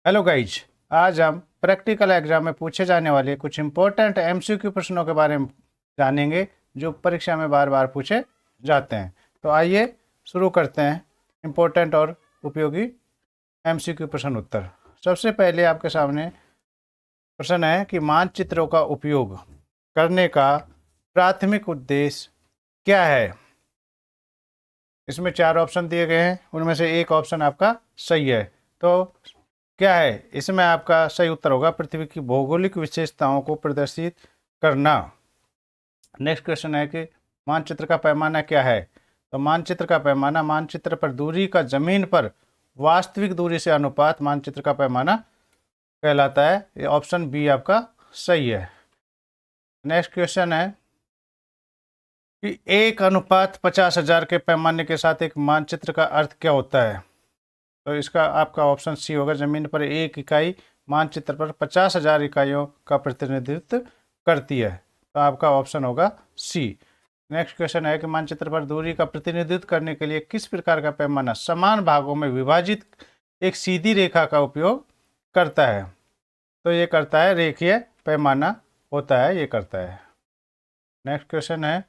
Hello guys, आज हम practical exam में पूछे जाने वाले कुछ इम्पोर्टेंट एमसीक्यू प्रश्नों के बारे में जानेंगे जो परीक्षा में बार बार पूछे जाते हैं। तो आइए शुरू करते हैं इम्पोर्टेंट और उपयोगी एमसीक्यू प्रश्न उत्तर। सबसे पहले आपके सामने प्रश्न है कि मानचित्रों का उपयोग करने का प्राथमिक उद्देश्य क्या है। इसमें 4 ऑप्शन दिए गए हैं, उनमें से एक ऑप्शन आपका सही है। तो क्या है इसमें आपका सही उत्तर होगा पृथ्वी की भौगोलिक विशेषताओं को प्रदर्शित करना। नेक्स्ट क्वेश्चन है कि मानचित्र का पैमाना क्या है। तो मानचित्र का पैमाना मानचित्र पर दूरी का जमीन पर वास्तविक दूरी से अनुपात मानचित्र का पैमाना कहलाता है। ये ऑप्शन बी आपका सही है। नेक्स्ट क्वेश्चन है कि 1:50,000 के पैमाने के साथ एक मानचित्र का अर्थ क्या होता है। तो इसका आपका ऑप्शन सी होगा। जमीन पर एक इकाई मानचित्र पर 50,000 इकाइयों का प्रतिनिधित्व करती है। तो आपका ऑप्शन होगा सी। नेक्स्ट क्वेश्चन है कि मानचित्र पर दूरी का प्रतिनिधित्व करने के लिए किस प्रकार का पैमाना समान भागों में विभाजित एक सीधी रेखा का उपयोग करता है। तो ये करता है रेखीय पैमाना होता है, ये करता है। नेक्स्ट क्वेश्चन है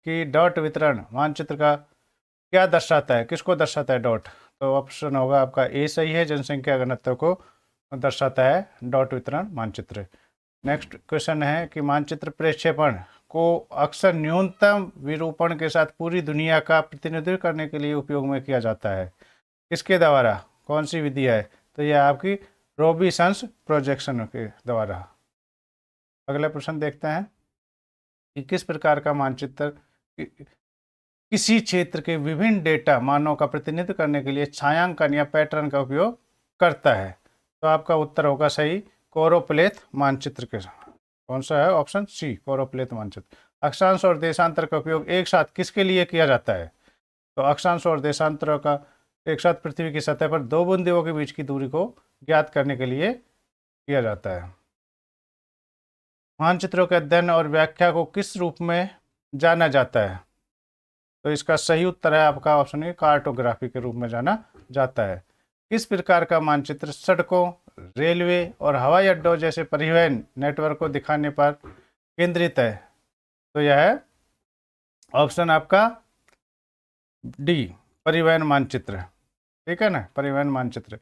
कि डॉट वितरण मानचित्र का क्या दर्शाता है, किसको दर्शाता है डॉट। तो ऑप्शन होगा आपका ए सही है। जनसंख्या घनत्व को दर्शाता है डॉट वितरण मानचित्र। नेक्स्ट क्वेश्चन है कि मानचित्र प्रक्षेपण को अक्सर न्यूनतम विरूपण के साथ पूरी दुनिया का प्रतिनिधित्व करने के लिए उपयोग में किया जाता है। किसके द्वारा, कौन सी विधि है। तो यह आपकी रोबिन्सन प्रोजेक्शन के द्वारा। अगला प्रश्न देखते हैं कि किस प्रकार का मानचित्र किसी क्षेत्र के विभिन्न डेटा मानों का प्रतिनिधित्व करने के लिए छायांकन या पैटर्न का उपयोग करता है। तो आपका उत्तर होगा सही, कोरोप्लेथ मानचित्र के। कौन सा है, ऑप्शन सी, कोरोप्लेथ मानचित्र। अक्षांश और देशांतर का उपयोग एक साथ किसके लिए किया जाता है। तो अक्षांश और देशांतर का एक साथ पृथ्वी की सतह पर दो बिंदुओं के बीच की दूरी को ज्ञात करने के लिए किया जाता है। मानचित्रों के अध्ययन और व्याख्या को किस रूप में जाना जाता है। तो इसका सही उत्तर है आपका ऑप्शन ए, कार्टोग्राफी के रूप में जाना जाता है। किस प्रकार का मानचित्र सड़कों, रेलवे और हवाई अड्डों जैसे परिवहन नेटवर्क को दिखाने पर केंद्रित है। तो यह है ऑप्शन आपका डी, परिवहन मानचित्र। ठीक है ना, परिवहन मानचित्र।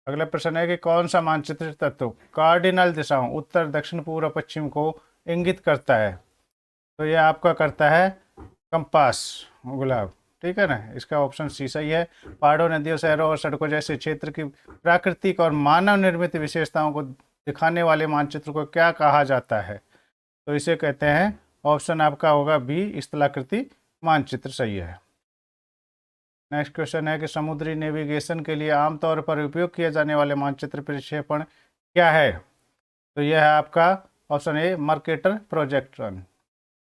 अगला प्रश्न है कि कौन सा मानचित्र तत्व कार्डिनल दिशाओं उत्तर, दक्षिण, पूर्व, पश्चिम को इंगित करता है। तो यह आपका करता है कंपास, गुलाब। ठीक है ना, इसका ऑप्शन सी सही है। पहाड़ों, नदियों, शहरों और सड़कों जैसे क्षेत्र की प्राकृतिक और मानव निर्मित विशेषताओं को दिखाने वाले मानचित्र को क्या कहा जाता है। तो इसे कहते हैं, ऑप्शन आपका होगा बी, स्थलाकृति मानचित्र सही है। नेक्स्ट क्वेश्चन है कि समुद्री नेविगेशन के लिए आमतौर पर उपयोग किए जाने वाले मानचित्र प्रक्षेपण क्या है। तो यह है आपका option A, Mercator projection.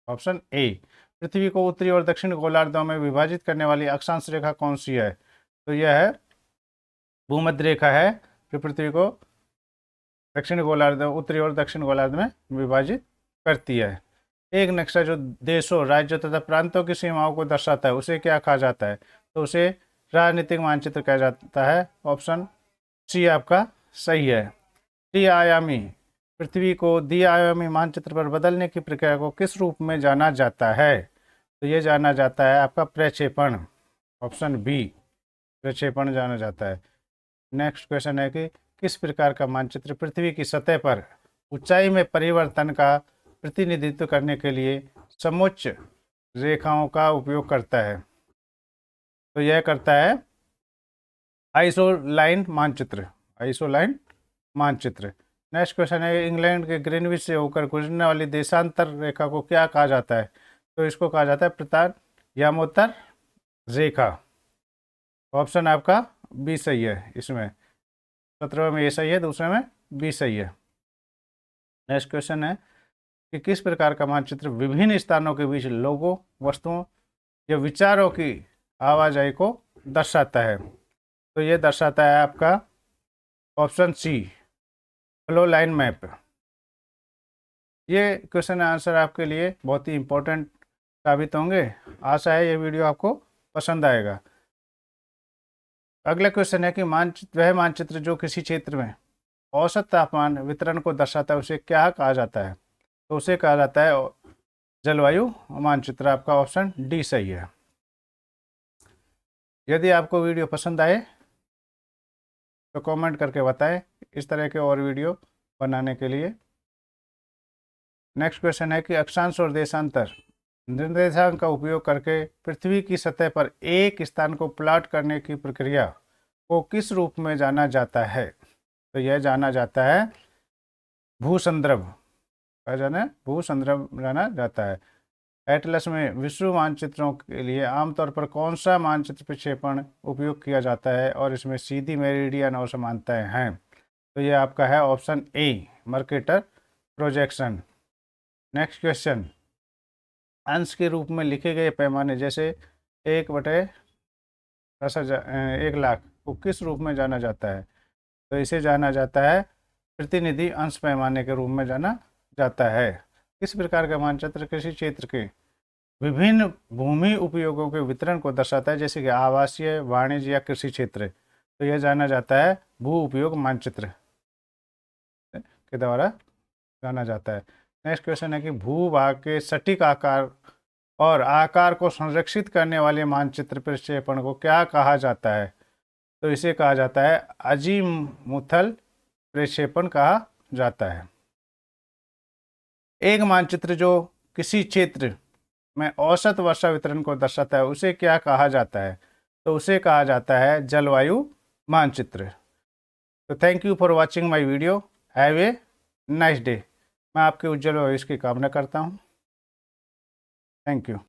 Option A. पृथ्वी को उत्तरी और दक्षिण गोलार्धों में विभाजित करने वाली अक्षांश रेखा कौन सी है। तो यह है भूमध्य रेखा है, जो पृथ्वी को दक्षिण गोलार्ध, उत्तरी और दक्षिण गोलार्ध में विभाजित करती है। एक नक्शा जो देशों, राज्यों तथा प्रांतों की सीमाओं को दर्शाता है उसे क्या कहा जाता है। तो उसे राजनीतिक मानचित्र कहा जाता है। ऑप्शन सी आपका सही है। त्रिआयामी पृथ्वी को द्विआयामी मानचित्र पर बदलने की प्रक्रिया को किस रूप में जाना जाता है। तो ये जाना जाता है आपका प्रक्षेपण। ऑप्शन बी, प्रक्षेपण जाना जाता है। नेक्स्ट क्वेश्चन है कि किस प्रकार का मानचित्र पृथ्वी की सतह पर ऊंचाई में परिवर्तन का प्रतिनिधित्व करने के लिए समोच्च रेखाओं का उपयोग करता है। तो यह करता है आइसोलाइन मानचित्र, आइसोलाइन मानचित्र। नेक्स्ट क्वेश्चन है इंग्लैंड के ग्रीनविच से होकर गुजरने वाली देशांतर रेखा को क्या कहा जाता है। तो इसको कहा जाता है प्रताप यामोत्तर रेखा। ऑप्शन आपका बी सही है। इसमें 17वें में ए सही है, दूसरे में बी सही है। नेक्स्ट क्वेश्चन है कि किस प्रकार का मानचित्र विभिन्न स्थानों के बीच लोगों, वस्तुओं या विचारों की आवाजाही को दर्शाता है। तो ये दर्शाता है आपका option C, flow line map. ये क्वेश्चन आंसर आपके लिए बहुत ही इम्पोर्टेंट साबित होंगे। आशा है ये वीडियो आपको पसंद आएगा। अगला क्वेश्चन है कि मानचित्र वह मानचित्र जो किसी क्षेत्र में औसत तापमान वितरण को दर्शाता है उसे क्या कहा जाता है? तो उसे कहा जाता है जलवायु मानचित्र। आपका ऑप्शन डी सही है। यदि आपको वीडियो पसंद आए तो कमेंट करके बताएं इस तरह के और वीडियो बनाने के लिए। नेक्स्ट क्वेश्चन है कि अक्षांश और देशांतर निर्देशांक का उपयोग करके पृथ्वी की सतह पर एक स्थान को प्लॉट करने की प्रक्रिया को किस रूप में जाना जाता है? तो यह जाना जाता है भूसंदर्भ। क्या जाना है? भूसंदर्भ जाना जाता है। एटलस में विश्व मानचित्रों के लिए आमतौर पर कौन सा मानचित्र प्रक्षेपण उपयोग किया जाता है और इसमें सीधी मेरिडियन और समानताएं हैं? तो ये आपका है option A, Mercator projection. Next question, अंश के रूप में लिखे गए पैमाने जैसे 1/10,000 को किस रूप में जाना जाता है? तो इसे जाना जाता है प्रतिनिधि अंश पैमाने के रूप में जाना जाता है। किस प्रकार का मानचित्र कृषि क्षेत्र के विभिन्न भूमि उपयोगों के वितरण को दर्शाता है, जैसे कि आवासीय, वाणिज्य या कृषि क्षेत्र? तो यह जाना जाता है भू उपयोग मानचित्र के द्वारा जाना जाता है। नेक्स्ट क्वेश्चन है कि भूभाग के सटीक आकार और आकार को संरक्षित करने वाले मानचित्र प्रक्षेपण को क्या कहा जाता है? तो इसे कहा जाता है अजीमुथल प्रक्षेपण कहा जाता है। एक मानचित्र जो किसी क्षेत्र में औसत वर्षा वितरण को दर्शाता है उसे क्या कहा जाता है? तो उसे कहा जाता है जलवायु मानचित्र। तो thank you for watching my video. Have a nice day. मैं आपके उज्जवल भविष्य की कामना करता हूँ। Thank you.